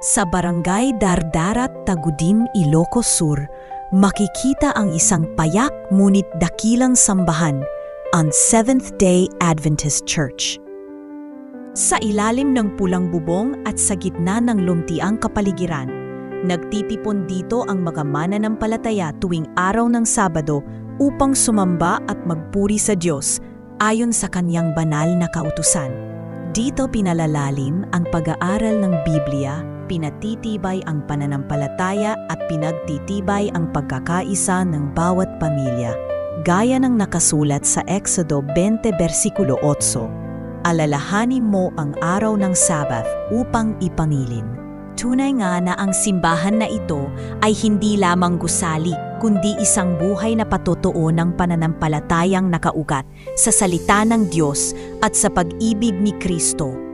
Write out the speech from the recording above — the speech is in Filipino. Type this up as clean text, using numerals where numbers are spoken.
Sa Barangay Dardarat, Tagudim, Ilocos Sur, makikita ang isang payak ngunit dakilang sambahan, ang Seventh-day Adventist Church. Sa ilalim ng pulang bubong at sa gitna ng lumtiang kapaligiran, nagtitipon dito ang mga mananampalataya tuwing araw ng Sabado upang sumamba at magpuri sa Diyos ayon sa kanyang banal na kautusan. Dito pinalalalim ang pag-aaral ng Biblia, pinatitibay ang pananampalataya at pinagtitibay ang pagkakaisa ng bawat pamilya. Gaya ng nakasulat sa Exodo 20 versikulo 8, alalahanin mo ang araw ng Sabat upang ipangilin. Tunay nga na ang simbahan na ito ay hindi lamang gusali, kundi isang buhay na patotoo ng pananampalatayang nakaugat sa salita ng Diyos at sa pag-ibig ni Kristo.